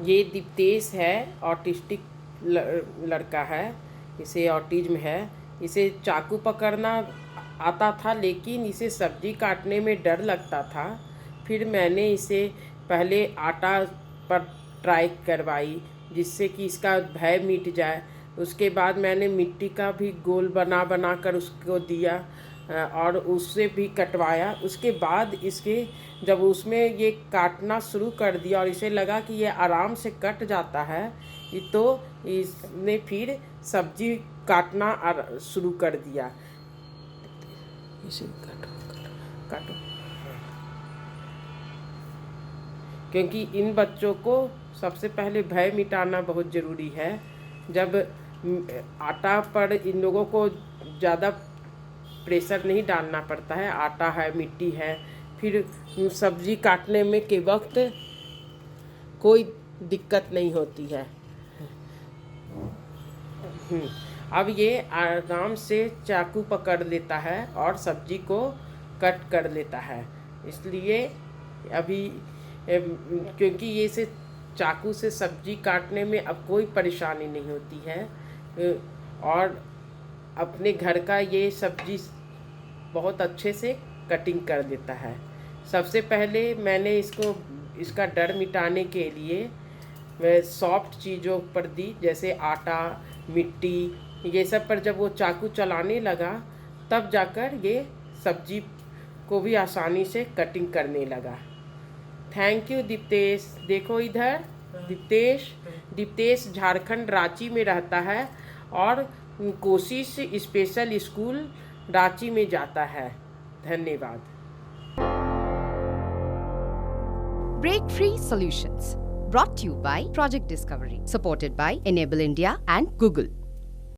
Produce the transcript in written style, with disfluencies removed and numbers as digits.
ये दीप्तेश है, ऑटिस्टिक लड़का है, इसे ऑटिज्म है। इसे चाकू पकड़ना आता था, लेकिन इसे सब्जी काटने में डर लगता था। फिर मैंने इसे पहले आटा पर ट्राई करवाई, जिससे कि इसका भय मिट जाए। उसके बाद मैंने मिट्टी का भी गोल बना बना कर उसको दिया और उससे भी कटवाया। उसके बाद इसके जब उसमें ये काटना शुरू कर दिया और इसे लगा कि ये आराम से कट जाता है, तो इसने फिर सब्जी काटना शुरू कर दिया। इसे काटो काटो काटो, क्योंकि इन बच्चों को सबसे पहले भय मिटाना बहुत ज़रूरी है। जब आटा पर इन लोगों को ज़्यादा प्रेशर नहीं डालना पड़ता है, आटा है, मिट्टी है, फिर सब्जी काटने में के वक्त कोई दिक्कत नहीं होती है। अब ये आराम से चाकू पकड़ लेता है और सब्जी को कट कर लेता है। इसलिए अभी क्योंकि ये से चाकू से सब्जी काटने में अब कोई परेशानी नहीं होती है और अपने घर का ये सब्जी बहुत अच्छे से कटिंग कर देता है। सबसे पहले मैंने इसका डर मिटाने के लिए मैं सॉफ्ट चीज़ों पर दी, जैसे आटा, मिट्टी, ये सब पर जब वो चाकू चलाने लगा तब जाकर ये सब्जी को भी आसानी से कटिंग करने लगा। Thank you Diptesh. देखो इधर, दीप्तेश झारखंड रांची में रहता है और कोशिश स्पेशल स्कूल रांची में जाता है। धन्यवाद। Break Free Solutions, brought to you by Project Discovery, supported by Enable India and Google.